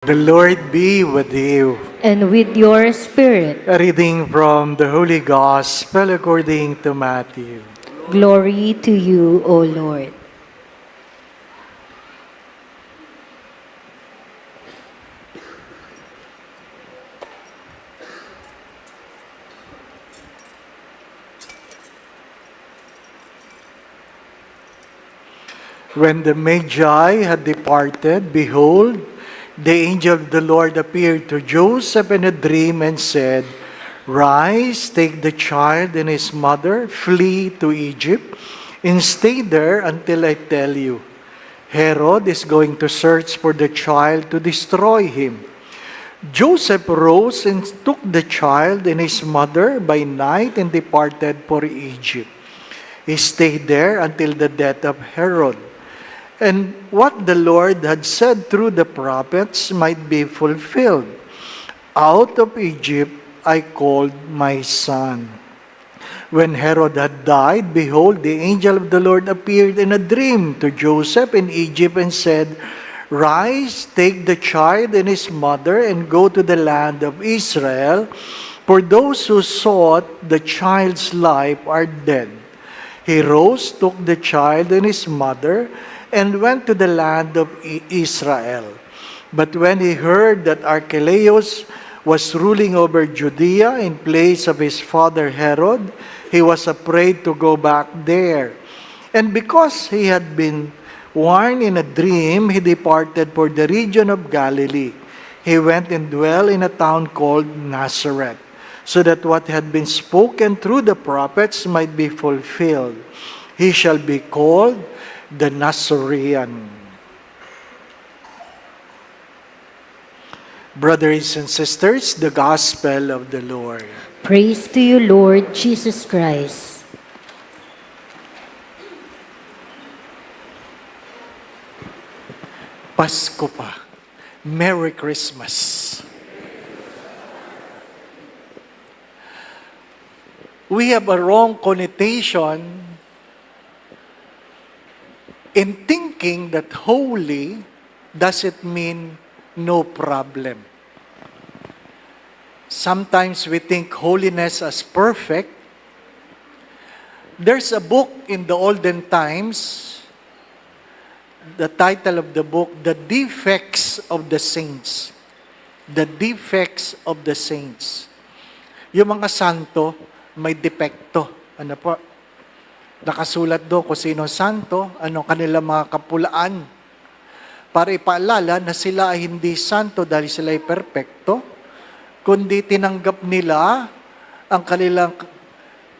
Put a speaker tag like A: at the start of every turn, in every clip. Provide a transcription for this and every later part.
A: The Lord be with you.
B: And with your spirit.
A: A reading from the Holy Gospel according to Matthew.
B: Glory to you, O Lord.
A: When the Magi had departed, behold, the angel of the Lord appeared to Joseph in a dream and said, "Rise, take the child and his mother, flee to Egypt, and stay there until I tell you. Herod is going to search for the child to destroy him." Joseph rose and took the child and his mother by night and departed for Egypt. He stayed there until the death of Herod. And what the Lord had said through the prophets might be fulfilled. "Out of Egypt I called my son." When Herod had died, behold, the angel of the Lord appeared in a dream to Joseph in Egypt and said, "Rise, take the child and his mother and go to the land of Israel, for those who sought the child's life are dead." He rose, took the child and his mother, and went to the land of Israel. But when he heard that Archelaus was ruling over Judea in place of his father Herod, he was afraid to go back there. And because he had been warned in a dream, he departed for the region of Galilee. He went and dwelt in a town called Nazareth, so that what had been spoken through the prophets might be fulfilled. He shall be called the Nazarene. Brothers and sisters, the Gospel of the Lord.
B: Praise to you, Lord Jesus Christ.
A: Pasko pa. Merry Christmas. We have a wrong connotation in thinking that holy doesn't mean no problem. Sometimes we think holiness as perfect. There's a book in the olden times, the title of the book, The Defects of the Saints. The Defects of the Saints. Yung mga santo, may depekto. Ano po? Nakasulat doon kung sino santo, anong kanilang mga kapulaan, para ipaalala na sila ay hindi santo dahil sila ay perpekto, kundi tinanggap nila ang kanilang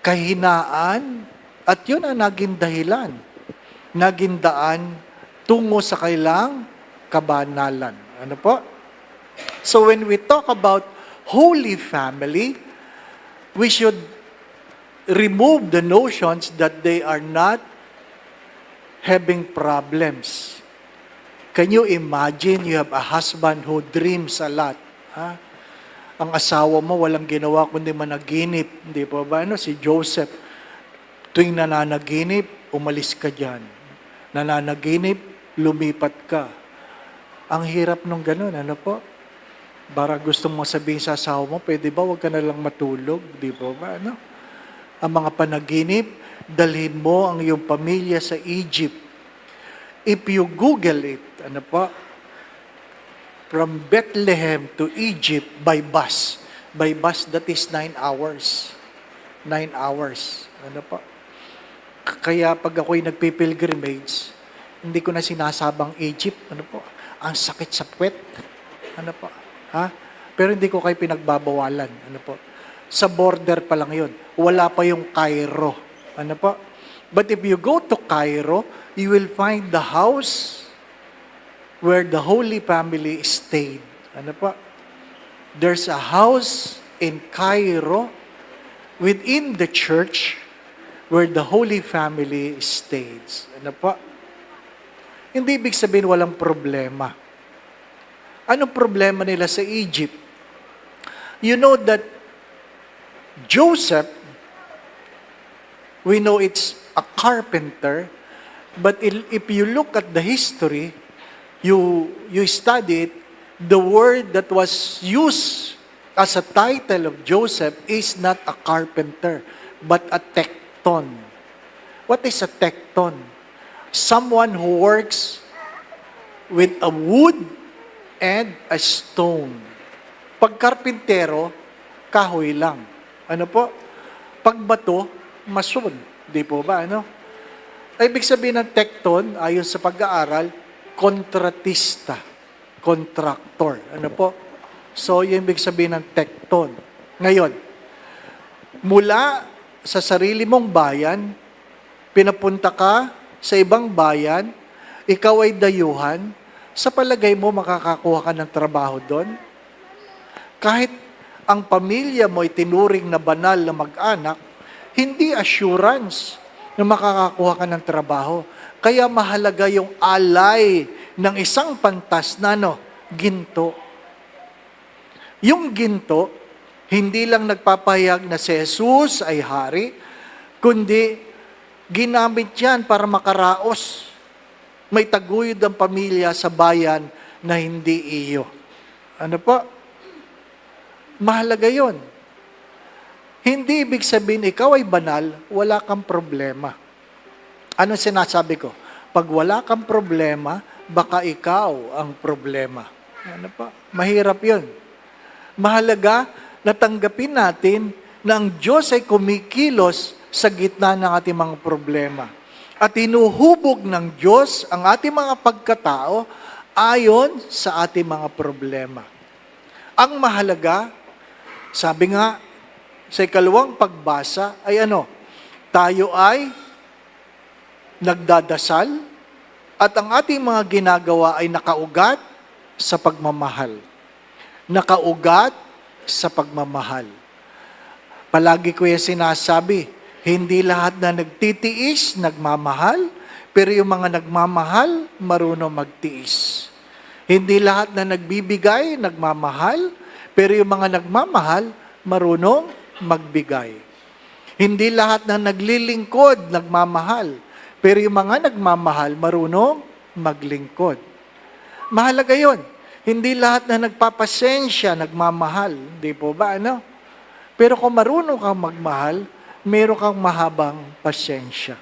A: kahinaan at yun ang naging dahilan, naging daan tungo sa kailang kabanalan. Ano po? So when we talk about Holy Family, we should remove the notions that they are not having problems. Can you imagine you have a husband who dreams a lot? Ha? Ang asawa mo walang ginawa kundi managinip. Hindi po ba? Si Joseph, tuwing nananaginip, umalis ka dyan. Nananaginip, lumipat ka. Ang hirap nung ganun, ano po? Para gusto mo sabihin sa asawa mo, pwede ba huwag ka na lang matulog? Di po ba? Ano? Ang mga panaginip, dalhin mo ang iyong pamilya sa Egypt. If you Google it, ano po? From Bethlehem to Egypt by bus. By bus, that is 9 hours. 9 hours. Ano po? Kaya pag ako'y nagpipilgrimage, hindi ko na sinasabang Egypt. Ano po? Ang sakit sa puwet. Ano po? Ha? Pero hindi ko kayo pinagbabawalan. Ano po? Sa border pa lang yun. Wala pa yung Cairo. Ano po? But if you go to Cairo, you will find the house where the Holy Family stayed. Ano po? There's a house in Cairo within the church where the Holy Family stayed. Ano po? Hindi ibig sabihin walang problema. Anong problema nila sa Egypt? You know that Joseph, we know it's a carpenter, but if you look at the history, you study it, the word that was used as a title of Joseph is not a carpenter, but a tekton. What is a tekton? Someone who works with a wood and a stone. Pag karpintero, kahoy lang. Ano po? Pag bato, mason. Di po ba? Ano? Ibig sabihin ng tekton, ayon sa pag-aaral, kontratista. Contractor. Ano po? So, yung ibig sabihin ng tekton. Ngayon, mula sa sarili mong bayan, pinapunta ka sa ibang bayan, ikaw ay dayuhan, sa palagay mo makakakuha ka ng trabaho doon? Kahit ang pamilya mo ay tinuring na banal na mag-anak, hindi assurance na makakakuha ka ng trabaho. Kaya mahalaga yung alay ng isang pantas na ginto. Yung ginto, hindi lang nagpapahayag na si Jesus ay hari, kundi ginamit yan para makaraos. May taguyod ang pamilya sa bayan na hindi iyo. Ano po? Mahalaga yon. Hindi ibig sabihin ikaw ay banal, wala kang problema. Ano sinasabi ko? Pag wala kang problema, baka ikaw ang problema. Ano pa? Mahirap yon. Mahalaga na tanggapin natin na ang Diyos ay kumikilos sa gitna ng ating mga problema. At hinuhubog ng Diyos ang ating mga pagkatao ayon sa ating mga problema. Ang mahalaga, sabi nga sa ikalawang pagbasa ay tayo ay nagdadasal at ang ating mga ginagawa ay nakaugat sa pagmamahal. Nakaugat sa pagmamahal. Palagi ko yung sinasabi, hindi lahat na nagtitiis, nagmamahal, pero yung mga nagmamahal, marunong magtiis. Hindi lahat na nagbibigay, nagmamahal, pero yung mga nagmamahal, marunong magbigay. Hindi lahat na naglilingkod, nagmamahal, pero yung mga nagmamahal, marunong maglingkod. Mahalaga yon. Hindi lahat na nagpapasensya, nagmamahal. Hindi po ba, Pero kung marunong kang magmahal, meron kang mahabang pasensya.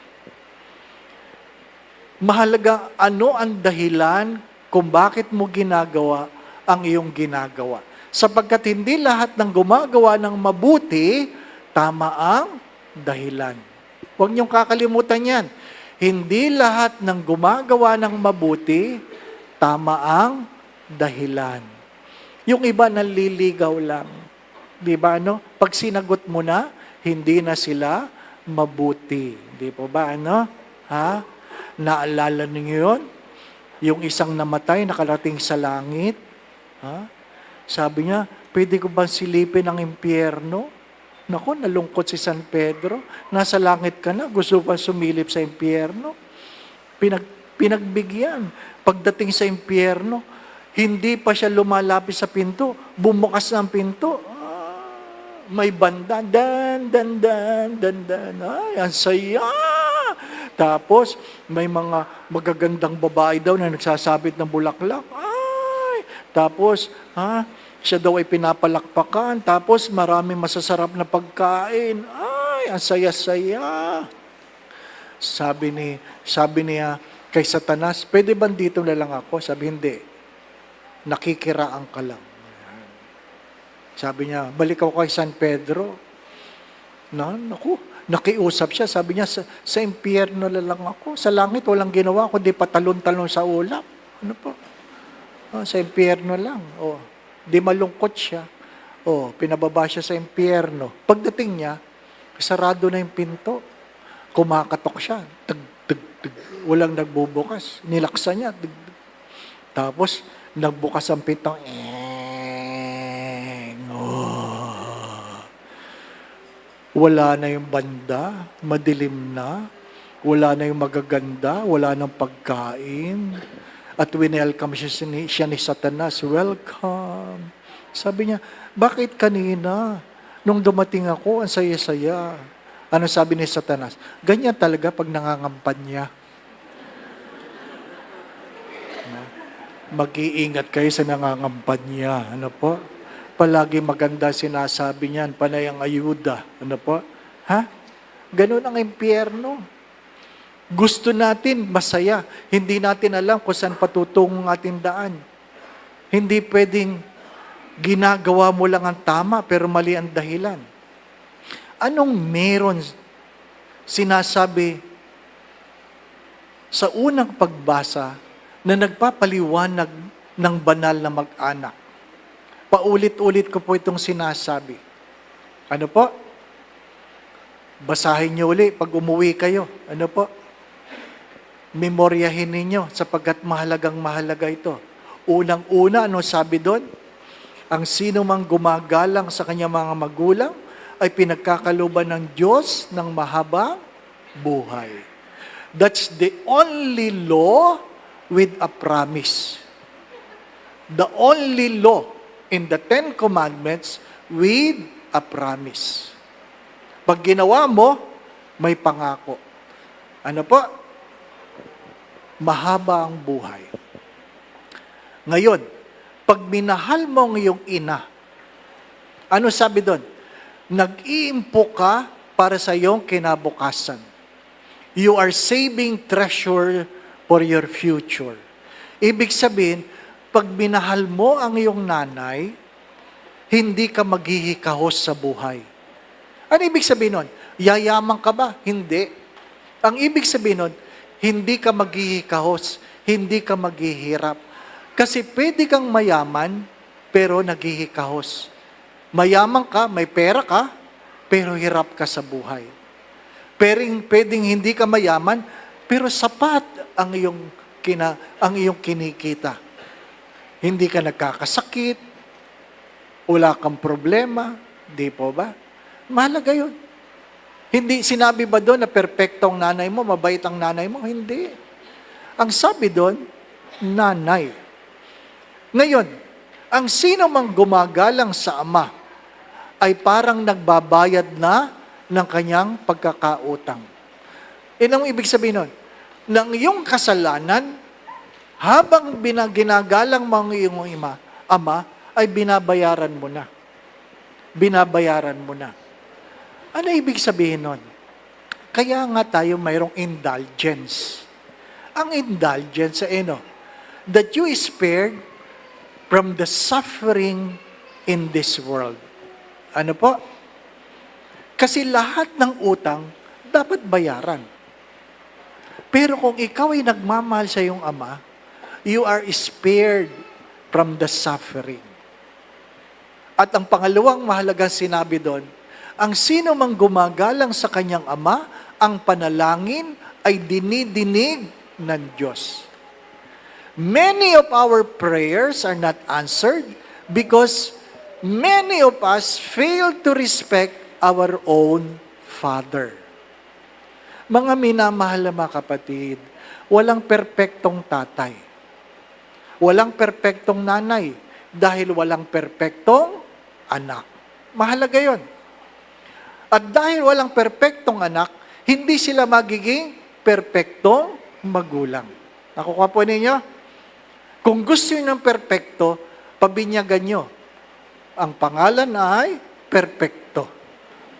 A: Mahalaga ano ang dahilan kung bakit mo ginagawa ang iyong ginagawa. Sapagkat hindi lahat ng gumagawa ng mabuti, tama ang dahilan. Huwag niyong kakalimutan yan. Hindi lahat ng gumagawa ng mabuti, tama ang dahilan. Yung iba naliligaw lang. Di ba, Pag sinagot mo na, hindi na sila mabuti. Di po ba, Ha? Naalala niyo yun? Yung isang namatay, nakarating sa langit. Ha? Sabi niya, pwede ko bang silipin ang impyerno? Naku, nalungkot si San Pedro. Nasa langit ka na, gusto pa sumilip sa impyerno. Pinagbigyan. Pagdating sa impyerno, hindi pa siya lumalapit sa pinto. Bumukas na ang pinto. May banda. Dan. Ay, ang saya. Tapos, may mga magagandang babae daw na nagsasabit ng bulaklak. Ay! Tapos, siya daw ay pinapalakpakan. Tapos, maraming masasarap na pagkain. Ay, ang saya-saya. Sabi niya kay Satanas, pwede ba dito na lang ako? Sabi, hindi. Nakikiraan ka lang. Sabi niya, balik ako kay San Pedro. Naku, nakiusap siya. Sabi niya, sa impyerno na lang ako. Sa langit, walang ginawa kundi patalon-talon sa ulap. Ano po? Sa impyerno lang. Di malungkot siya. Pinababa siya sa impyerno. Pagdating niya, sarado na yung pinto. Kumakatok siya. Walang nagbubukas. Nilaksa niya. Tapos, nagbukas ang pinto. Wala na yung banda, madilim na, wala na yung magaganda, wala nang pagkain. At winelcome siya ni Satanas, welcome. Sabi niya, bakit kanina, nung dumating ako, ang saya-saya. Ano sabi ni Satanas? Ganyan talaga pag nangangampanya. Mag-iingat kayo sa nangangampanya. Ano po? Palagi maganda sinasabi niyan, panay ang ayuda. Ano po? Ha? Ganun ang impyerno. Gusto natin masaya. Hindi natin alam kung saan patutong ang ating daan. Hindi pwedeng ginagawa mo lang ang tama pero mali ang dahilan. Anong meron sinasabi sa unang pagbasa na nagpapaliwanag ng banal na mag-anak? Paulit-ulit ko po itong sinasabi. Ano po? Basahin niyo uli pag umuwi kayo. Ano po? Memoryahin ninyo sapagkat mahalagang-mahalaga ito. Unang-una, ano sabi doon? Ang sino mang gumagalang sa kanyang mga magulang ay pinagkakaloban ng Diyos ng mahabang buhay. That's the only law with a promise. The only law in the Ten Commandments with a promise. Pag ginawa mo, may pangako. Ano po? Mahaba ang buhay. Ngayon, pag minahal mo ang iyong ina, ano sabi doon? Nag-iimpo ka para sa iyong kinabukasan. You are saving treasure for your future. Ibig sabihin, pag minahal mo ang iyong nanay, hindi ka maghihikahos sa buhay. Ano ibig sabihin nun? Yayaman ka ba? Hindi. Ang ibig sabihin nun, hindi ka maghihikahos, hindi ka maghihirap. Kasi pwede kang mayaman, pero naghihikahos. Mayaman ka, may pera ka, pero hirap ka sa buhay. Pwedeng hindi ka mayaman, pero sapat ang iyong kinikita. Hindi ka nagkakasakit, wala kang problema, di po ba? Mahalaga yun. Hindi, sinabi ba doon na perpekto ang nanay mo, mabait ang nanay mo? Hindi. Ang sabi doon, nanay. Ngayon, ang sino mang gumagalang sa ama ay parang nagbabayad na ng kanyang pagkakautang. Anong ibig sabihin nun? Nang iyong kasalanan, habang ginagalang mo ang iyong ama, ay binabayaran mo na. Binabayaran mo na. Ano ibig sabihin nun? Kaya nga tayo mayroong indulgence. Ang indulgence ay that you is spared from the suffering in this world. Ano po? Kasi lahat ng utang dapat bayaran. Pero kung ikaw ay nagmamahal sa iyong ama, you are spared from the suffering. At ang pangalawang mahalagang sinabi doon, ang sino mang gumagalang sa kanyang ama, ang panalangin ay dinidinig ng Diyos. Many of our prayers are not answered because many of us fail to respect our own Father. Mga minamahal na mga kapatid, walang perpektong tatay. Walang perpektong nanay dahil walang perpektong anak. Mahalaga yon. At dahil walang perpektong anak, hindi sila magiging perpektong magulang. Nakukuha po ninyo? Kung gusto nyo ng perpekto, pabinyagan nyo. Ang pangalan ay perpekto.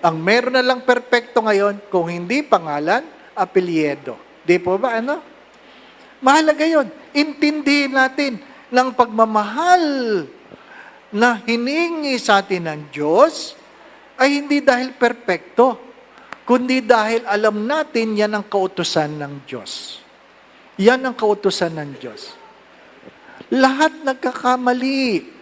A: Ang meron na lang perpekto ngayon, kung hindi pangalan, apelyedo. Di po ba ano? Mahalaga yun. Intindihin natin ng pagmamahal na hiningi sa atin ng Diyos ay hindi dahil perpekto, kundi dahil alam natin yan ang kautusan ng Diyos. Yan ang kautusan ng Diyos. Lahat nagkakamali.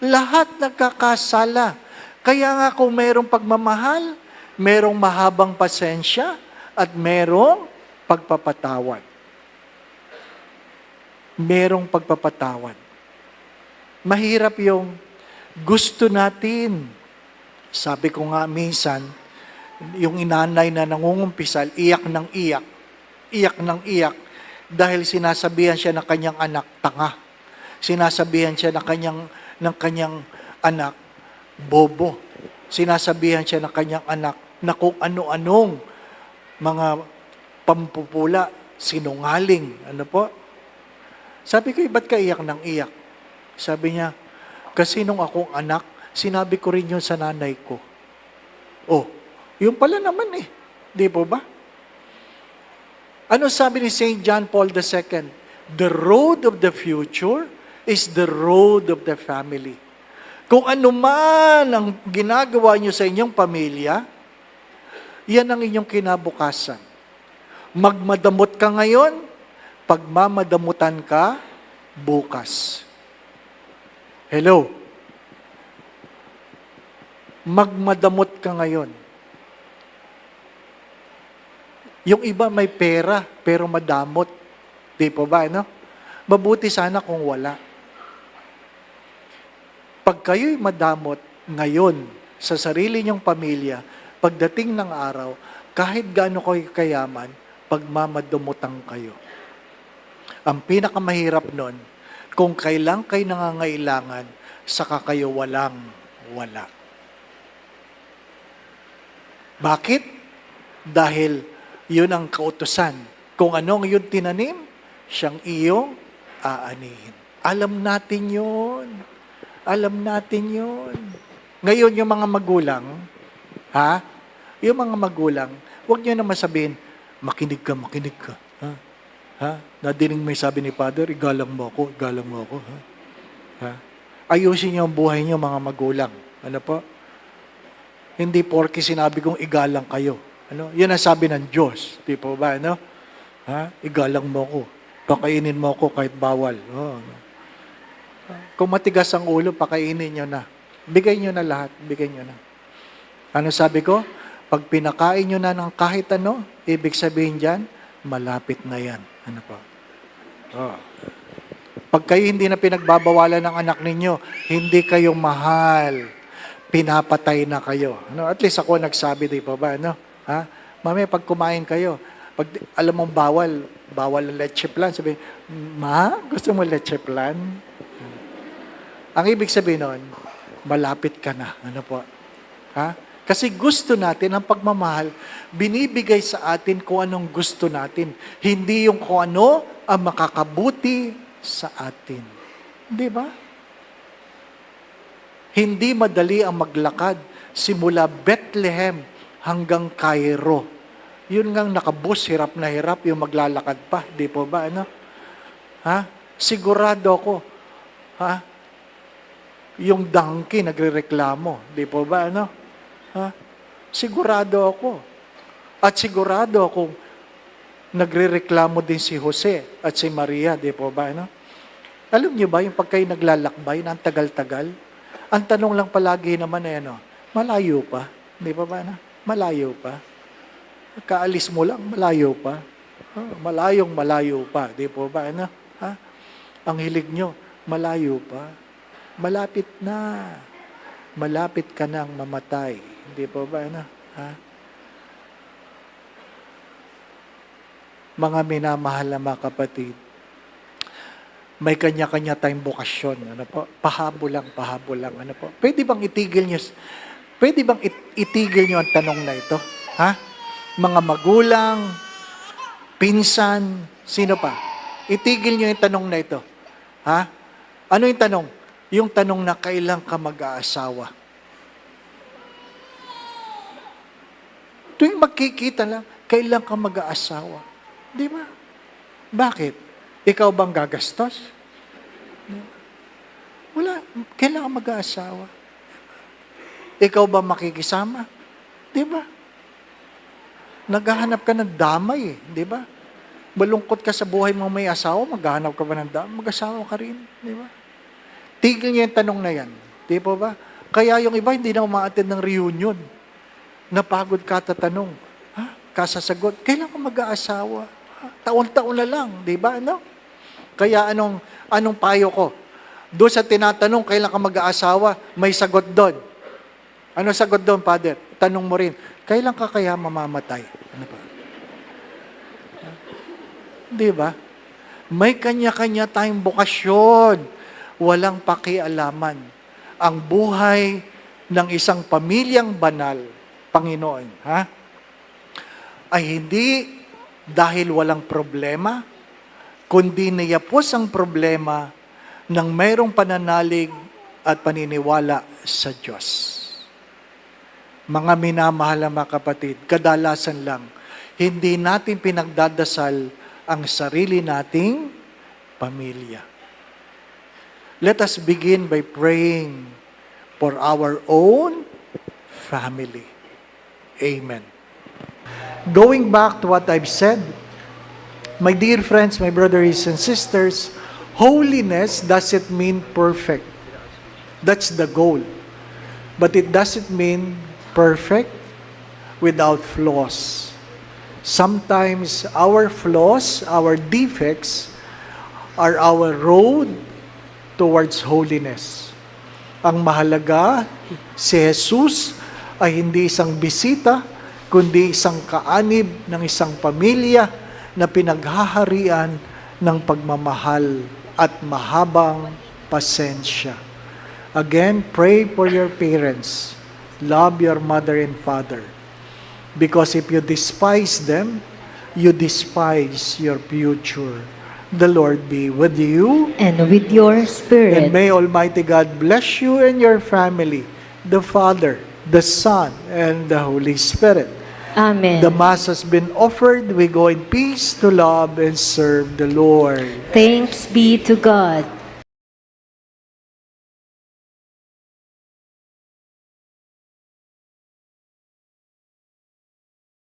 A: Lahat nagkakasala. Kaya nga kung mayroong pagmamahal, mayroong mahabang pasensya, at mayroong pagpapatawad. Merong pagpapatawad. Mahirap yung gusto natin. Sabi ko nga minsan, yung inanay na nangungumpisal, iyak ng iyak. Iyak ng iyak. Dahil sinasabihan siya ng kanyang anak, tanga. Sinasabihan siya ng kanyang anak, bobo. Sinasabihan siya ng kanyang anak na kung ano-anong mga pampupula, sinungaling. Ano po? Sabi ko, ba't ka iyak ng iyak? Sabi niya, kasi nung akong anak, sinabi ko rin yun sa nanay ko. Oh, yun pala naman eh. Di po ba? Ano sabi ni St. John Paul II? The road of the future is the road of the family. Kung ano man ang ginagawa niyo sa inyong pamilya, yan ang inyong kinabukasan. Magmadamot ka ngayon, pagmamadamutan ka bukas. Hello? Magmadamot ka ngayon. Yung iba may pera, pero madamot. Di po ba, no? Mabuti sana kung wala. Pag kayo'y madamot ngayon sa sarili niyong pamilya, pagdating ng araw, kahit gaano kayo kayaman, pagmamadumutan kayo. Ang pinakamahirap nun, kung kailan kayo nangangailangan, saka kayo walang-wala. Bakit? Dahil yun ang kautusan. Kung anong yun tinanim, siyang iyong aanihin. Alam natin yun. Alam natin yun. Ngayon, yung mga magulang, yung mga magulang, huwag nyo naman sabihin, makinig ka. Nadinig may sabi ni Father, igalang mo ako. Ayusin niyo ang buhay niyo, mga magulang. Ano po? Hindi porke sinabi kong igalang kayo. Ano? Yan ang sabi ng Diyos. Di po ba? Ano? Igalang mo ako. Pakainin mo ako kahit bawal. Kung matigas ang ulo, pakainin nyo na. Bigay nyo na lahat. Bigay nyo na. Ano sabi ko? Pag pinakain nyo na ng kahit ano, ibig sabihin dyan, malapit na yan. Ano po? Pag kayo hindi na pinagbabawalan ng anak ninyo, hindi kayo mahal. Pinapatay na kayo. Ano? At least ako nagsabi, di ba ba? Ano? Mamaya, pag kumain kayo, pag alam mong bawal ang leche plan, sabi, Ma, gusto mo leche plan? Ang ibig sabihin nun, malapit ka na. Ano po? Kasi gusto natin, ang pagmamahal, binibigay sa atin kung anong gusto natin. Hindi yung kung ano ang makakabuti sa atin. Di ba? Hindi madali ang maglakad simula Bethlehem hanggang Cairo. Yun ngang nakabus, hirap na hirap yung maglalakad pa. Di po ba? Ano? Sigurado ako. Yung donkey nagrereklamo. Di po ba? Ano? Sigurado ako. At sigurado akong nagrereklamo din si Jose at si Maria. Di po ba? Ano? Alam niyo ba, yung pag kayo naglalakbay na ang tagal-tagal, ang tanong lang palagi naman ay ano, malayo pa. Di ba ba? Ano? Malayo pa. Kaalis mo lang, malayo pa. Malayo pa. Di po ba? Ano? Ang hilig nyo, malayo pa. Malapit na. Malapit ka nang mamatay. Hindi po ba? Ano? Mga minamahal na mga kapatid, may kanya-kanya tayong bokasyon. Ano po? Pahabol lang. Ano po? Pwede bang itigil nyo ang tanong na ito? Mga magulang, pinsan, sino pa? Itigil nyo yung tanong na ito. Ano yung tanong? Yung tanong na kailan ka mag-aasawa. Tuwing magkikita lang, kailan ka mag-aasawa. Di ba? Bakit? Ikaw bang gagastos? Wala. Kailan ka mag-aasawa? Ikaw ba makikisama? Di ba? Naghahanap ka ng damay, di ba? Malungkot ka sa buhay mo may asawa, maghahanap ka ba ng damay? Mag-asawa ka rin, di ba? Tigil niyo yung tanong na yan. Di po ba? Kaya yung iba hindi na umaattend ng reunion. Napagod ka tatanong. Kasasagot, kailan ka mag-aasawa? Taon-taon na lang, di ba? Ano? Kaya anong payo ko? Doon sa tinatanong, kailan ka mag-aasawa, may sagot doon. Ano sagot doon, Father? Tanong mo rin, kailan ka kaya mamamatay? Ano ba? Di ba? May kanya-kanya tayong bokasyon. Walang pakialaman. Ang buhay ng isang pamilyang banal, Panginoon, ay hindi dahil walang problema, kundi niyapos ang problema ng mayroong pananalig at paniniwala sa Diyos. Mga minamahal na mga kapatid, kadalasan lang, hindi natin pinagdadasal ang sarili nating pamilya. Let us begin by praying for our own family. Amen. Going back to what I've said, my dear friends, my brothers and sisters, holiness doesn't mean perfect. That's the goal. But it doesn't mean perfect without flaws. Sometimes our flaws, our defects, are our road towards holiness. Ang mahalaga, si Jesus ay hindi isang bisita, kundi isang kaanib ng isang pamilya na pinaghaharian ng pagmamahal at mahabang pasensya. Again, pray for your parents. Love your mother and father. Because if you despise them, you despise your future. The Lord be with you.
B: And with your spirit.
A: And may Almighty God bless you and your family, the Father, the Son, and the Holy Spirit.
B: Amen.
A: The Mass has been offered. We go in peace to love and serve the Lord.
B: Thanks be to God.